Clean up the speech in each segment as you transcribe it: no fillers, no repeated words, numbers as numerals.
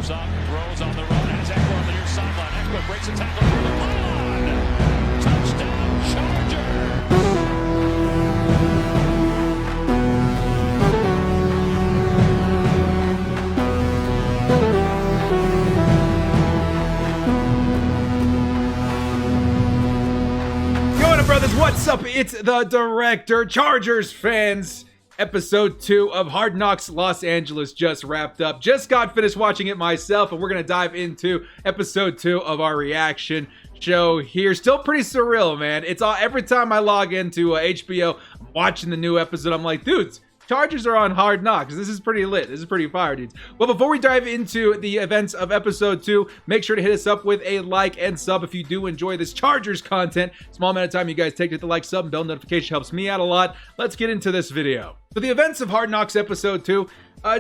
Goes up, throws on the run, has Eckler on the near sideline. Eckler breaks a tackle through the pylon. Touchdown, Chargers! Brothers, what's up? It's the director. Chargers fans, episode 2 of Hard Knocks Los Angeles just wrapped up. Just got finished watching it myself, and we're gonna dive into episode 2 of our reaction show here. Still pretty surreal, man. It's all every time I log into HBO, I'm watching the new episode, I'm like, dudes, Chargers are on Hard Knocks. This is pretty lit. This is pretty fire, dudes. Well, before we dive into the events of episode 2, make sure to hit us up with a like and sub if you do enjoy this Chargers content. Small amount of time you guys take to hit the like, sub, and bell notification helps me out a lot. Let's get into this video. So the events of Hard Knocks episode 2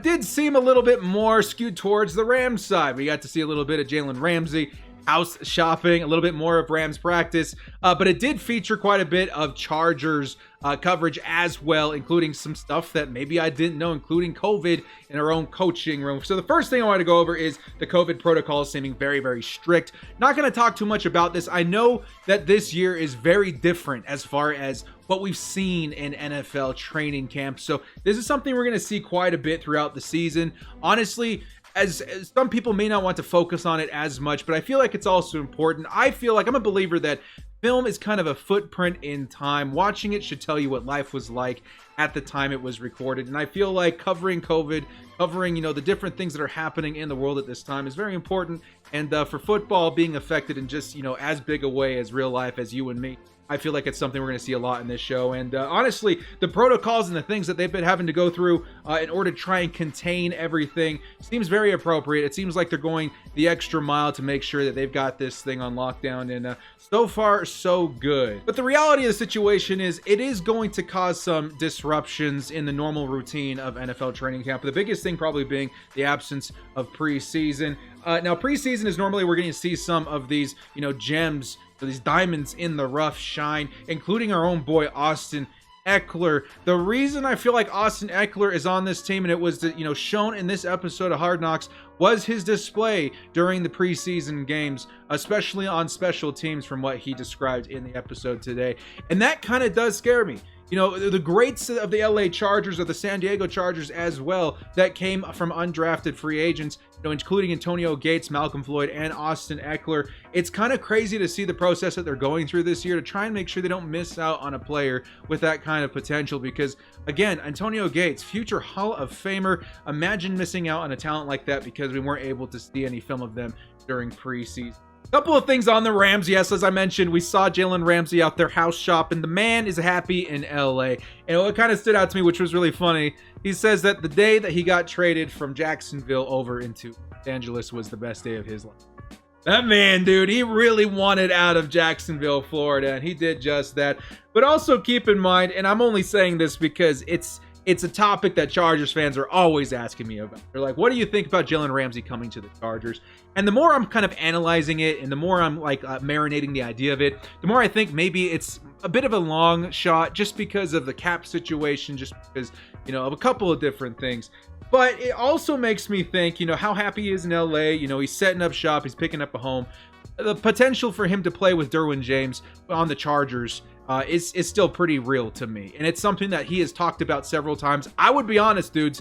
did seem a little bit more skewed towards the Rams side. We got to see a little bit of Jalen Ramsey house shopping, a little bit more of Rams practice, but it did feature quite a bit of Chargers coverage as well, including some stuff that maybe I didn't know, including COVID in our own coaching room. So the first thing I want to go over is the COVID protocols seeming very, very strict. Not going to talk too much about this. I know that this year is very different as far as what we've seen in NFL training camps. So this is something we're going to see quite a bit throughout the season. Honestly, as some people may not want to focus on it as much, but I feel like it's also important. I feel like I'm a believer that film is kind of a footprint in time. Watching it should tell you what life was like at the time it was recorded. And I feel like covering COVID, covering, the different things that are happening in the world at this time is very important. And for football being affected in just, as big a way as real life as you and me, I feel like it's something we're going to see a lot in this show. And honestly, the protocols and the things that they've been having to go through in order to try and contain everything seems very appropriate. It seems like they're going the extra mile to make sure that they've got this thing on lockdown. And so far, so good. But the reality of the situation is it is going to cause some disruptions in the normal routine of NFL training camp. The biggest thing probably being the absence of preseason. Now, preseason is normally we're going to see some of these, gems, these diamonds in the rough shine, including our own boy Austin Eckler. The reason I feel like Austin Eckler is on this team, and it was shown in this episode of Hard Knocks, was his display during the preseason games, especially on special teams from what he described in the episode today. And that kind of does scare me. The greats of the LA Chargers or the San Diego Chargers as well that came from undrafted free agents, including Antonio Gates, Malcolm Floyd, and Austin Eckler. It's kind of crazy to see the process that they're going through this year to try and make sure they don't miss out on a player with that kind of potential because, again, Antonio Gates, future Hall of Famer, imagine missing out on a talent like that because we weren't able to see any film of them during preseason. Couple of things on the Rams. Yes, as I mentioned, we saw Jalen Ramsey out there house shopping. The man is happy in LA. And what kind of stood out to me, which was really funny, he says that the day that he got traded from Jacksonville over into Los Angeles was the best day of his life. That man, dude, he really wanted out of Jacksonville, Florida, and he did just that. But also keep in mind, and I'm only saying this because it's a topic that Chargers fans are always asking me about. They're like, what do you think about Jalen Ramsey coming to the Chargers? And the more I'm kind of analyzing it and the more I'm marinating the idea of it, the more I think maybe it's a bit of a long shot just because of the cap situation, just because, of a couple of different things. But it also makes me think, how happy he is in LA. He's setting up shop. He's picking up a home. The potential for him to play with Derwin James on the Chargers is still pretty real to me. And it's something that he has talked about several times. I would be honest, dudes,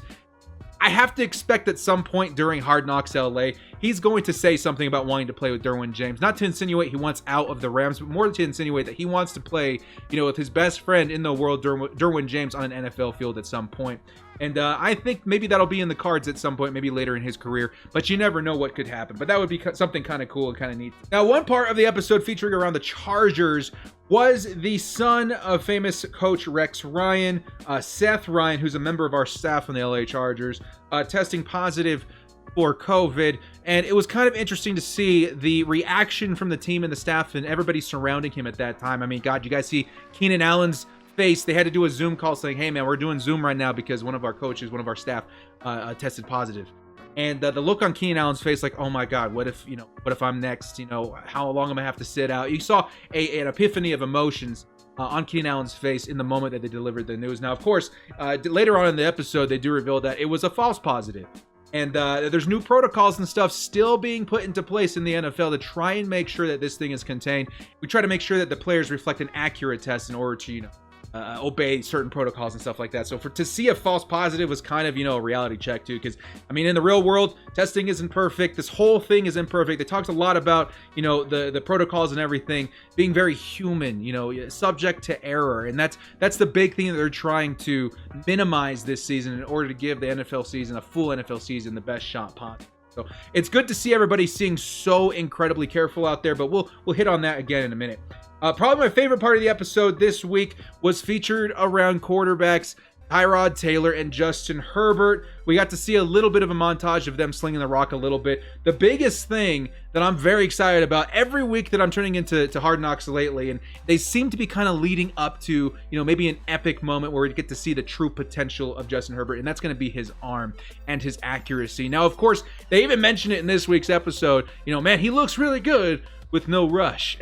I have to expect at some point during Hard Knocks LA, he's going to say something about wanting to play with Derwin James. Not to insinuate he wants out of the Rams, but more to insinuate that he wants to play, with his best friend in the world, Derwin James, on an NFL field at some point. And I think maybe that'll be in the cards at some point, maybe later in his career. But you never know what could happen. But that would be something kind of cool and kind of neat. Now, one part of the episode featuring around the Chargers was the son of famous coach Rex Ryan, Seth Ryan, who's a member of our staff on the LA Chargers, testing positive for COVID. And it was kind of interesting to see the reaction from the team and the staff and everybody surrounding him at that time. I mean, God, you guys see Keenan Allen's face. They had to do a Zoom call saying, hey man, we're doing Zoom right now because one of our coaches, one of our staff tested positive. And the look on Keenan Allen's face, like, oh my God, what if I'm next? How long am I have to sit out? You saw an epiphany of emotions on Keenan Allen's face in the moment that they delivered the news. Now, of course, later on in the episode, they do reveal that it was a false positive. And there's new protocols and stuff still being put into place in the NFL to try and make sure that this thing is contained. We try to make sure that the players reflect an accurate test in order to, obey certain protocols and stuff like that. So to see a false positive was kind of, a reality check too, because I mean, in the real world, testing isn't perfect. This whole thing is imperfect. They talked a lot about, the protocols and everything being very human, subject to error. And that's the big thing that they're trying to minimize this season in order to give the NFL season, a full NFL season, the best shot possible. So it's good to see everybody seeing so incredibly careful out there, but we'll hit on that again in a minute. Probably my favorite part of the episode this week was featured around quarterbacks Tyrod Taylor and Justin Herbert. We got to see a little bit of a montage of them slinging the rock a little bit. The biggest thing that I'm very excited about every week that I'm turning into Hard Knocks lately, and they seem to be kind of leading up to, maybe an epic moment where we get to see the true potential of Justin Herbert, and that's going to be his arm and his accuracy. Now, of course, they even mentioned it in this week's episode. Man, he looks really good with no rush,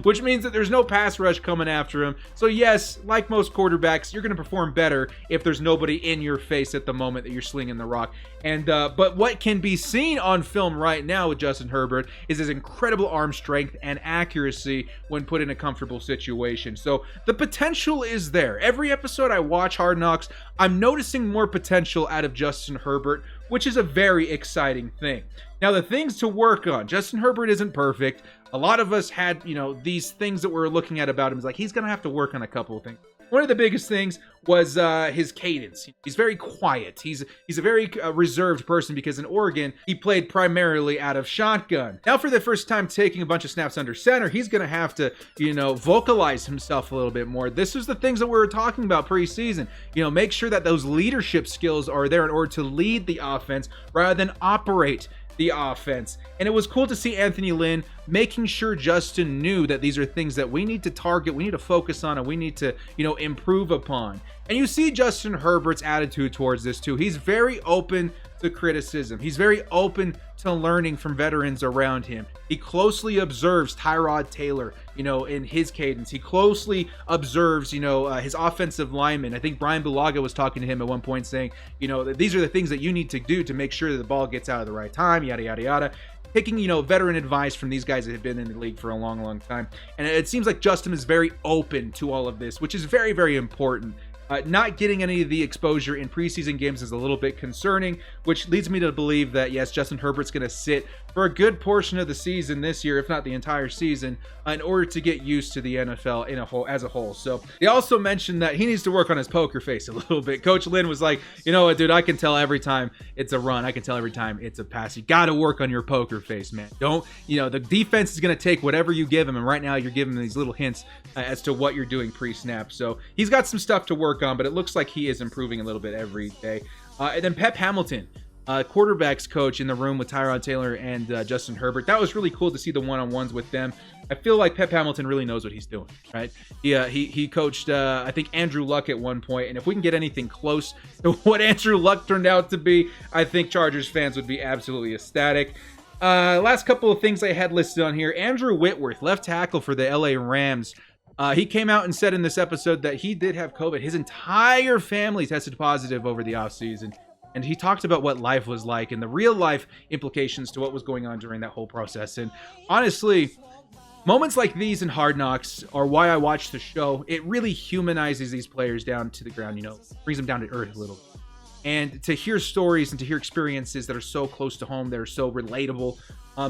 which means that there's no pass rush coming after him. So yes, like most quarterbacks, you're going to perform better if there's nobody in your face at the moment that you're slinging the rock. And but what can be seen on film right now with Justin Herbert is his incredible arm strength and accuracy when put in a comfortable situation. So the potential is there. Every episode I watch Hard Knocks, I'm noticing more potential out of Justin Herbert, which is a very exciting thing. Now, the things to work on. Justin Herbert isn't perfect. A lot of us had, these things that we're looking at about him. It's like he's going to have to work on a couple of things. One of the biggest things was his cadence. He's very quiet. He's a very reserved person because in Oregon, he played primarily out of shotgun. Now, for the first time taking a bunch of snaps under center, he's going to have to, vocalize himself a little bit more. This is the things that we were talking about preseason. Make sure that those leadership skills are there in order to lead the offense rather than operate the offense. And it was cool to see Anthony Lynn making sure Justin knew that these are things that we need to target, we need to focus on, and we need to, improve upon. And you see Justin Herbert's attitude towards this too. He's very open to criticism. He's very open to learning from veterans around him. He closely observes Tyrod Taylor, in his cadence. He closely observes, his offensive linemen. I think Brian Bulaga was talking to him at one point saying, that these are the things that you need to do to make sure that the ball gets out at the right time, yada, yada, yada. Taking, veteran advice from these guys that have been in the league for a long, long time. And it seems like Justin is very open to all of this, which is very, very important. Not getting any of the exposure in preseason games is a little bit concerning, which leads me to believe that, yes, Justin Herbert's going to sit for a good portion of the season this year, if not the entire season, in order to get used to the NFL as a whole. So they also mentioned that he needs to work on his poker face a little bit. Coach Lynn was like, you know what, dude, I can tell every time it's a run. I can tell every time it's a pass. You got to work on your poker face, man. Don't, the defense is going to take whatever you give him. And right now you're giving him these little hints as to what you're doing pre-snap. So he's got some stuff to work on, but it looks like he is improving a little bit every day. And then Pep Hamilton, quarterbacks coach in the room with Tyrod Taylor and Justin Herbert. That was really cool to see the one-on-ones with them. I feel like Pep Hamilton really knows what he's doing, right? He coached, I think, Andrew Luck at one point, and if we can get anything close to what Andrew Luck turned out to be, I think Chargers fans would be absolutely ecstatic. Last couple of things I had listed on here. Andrew Whitworth, left tackle for the LA Rams. He came out and said in this episode that he did have COVID. His entire family tested positive over the offseason. And he talked about what life was like and the real life implications to what was going on during that whole process. And honestly, moments like these in Hard Knocks are why I watch the show. It really humanizes these players down to the ground, brings them down to earth a little bit. And to hear stories and to hear experiences that are so close to home, that are so relatable,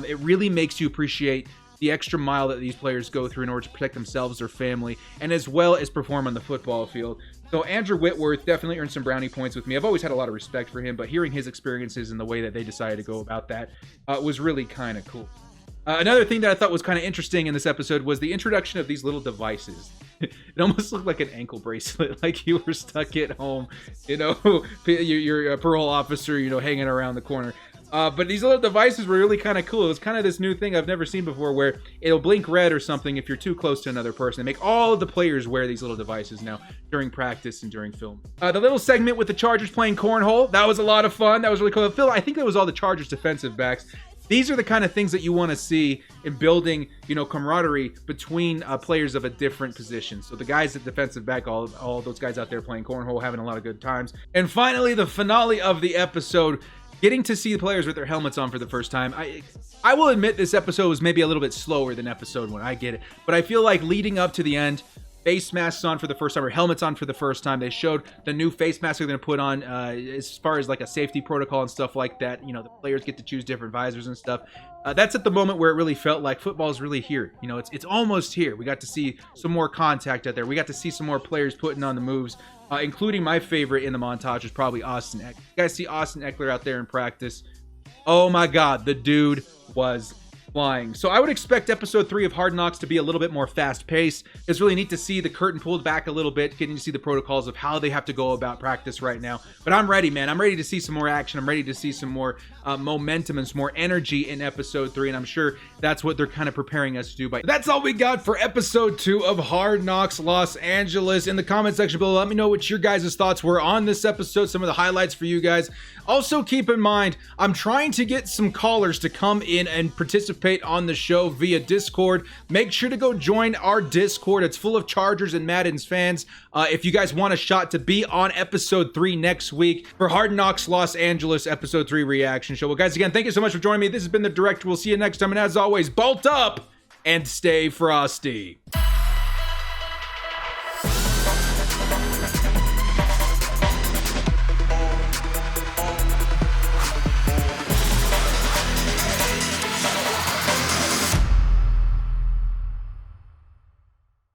it really makes you appreciate the extra mile that these players go through in order to protect themselves, their family, and as well as perform on the football field. So Andrew Whitworth definitely earned some brownie points with me. I've always had a lot of respect for him, but hearing his experiences and the way that they decided to go about that was really kind of cool. Another thing that I thought was kind of interesting in this episode was the introduction of these little devices. It almost looked like an ankle bracelet, like you were stuck at home, your parole officer, hanging around the corner. But these little devices were really kind of cool. It was kind of this new thing I've never seen before where it'll blink red or something if you're too close to another person. They make all of the players wear these little devices now during practice and during film. The little segment with the Chargers playing cornhole, that was a lot of fun. That was really cool. Phil, I think that was all the Chargers defensive backs. These are the kind of things that you want to see in building, camaraderie between players of a different position. So the guys at defensive back, all those guys out there playing cornhole, having a lot of good times. And finally, the finale of the episode, getting to see the players with their helmets on for the first time. I will admit this episode was maybe a little bit slower than episode 1. I get it. But I feel like leading up to the end, face masks on for the first time, or helmets on for the first time. They showed the new face mask they're going to put on as far as like a safety protocol and stuff like that. You know, the players get to choose different visors and stuff. That's at the moment where it really felt like football is really here. You know, it's almost here. We got to see some more contact out there. We got to see some more players putting on the moves, including my favorite in the montage was probably Austin Eckler. You guys see Austin Eckler out there in practice. Oh my God, the dude was flying. So I would expect episode 3 of Hard Knocks to be a little bit more fast-paced. It's really neat to see the curtain pulled back a little bit, getting to see the protocols of how they have to go about practice right now. But I'm ready, man. I'm ready to see some more action. I'm ready to see some more momentum and some more energy in episode 3, and I'm sure that's what they're kind of preparing us to do. But that's all we got for episode 2 of Hard Knocks Los Angeles. In the comment section below, let me know what your guys' thoughts were on this episode, some of the highlights for you guys. Also, keep in mind, I'm trying to get some callers to come in and participate on the show via Discord. Make sure to go join our Discord. It's full of Chargers and Madden's fans. If you guys want a shot to be on episode 3 next week for Hard Knocks Los Angeles episode 3 reaction show. Well, guys, again, thank you so much for joining me. This has been The Director. We'll see you next time. And as always, bolt up and stay frosty.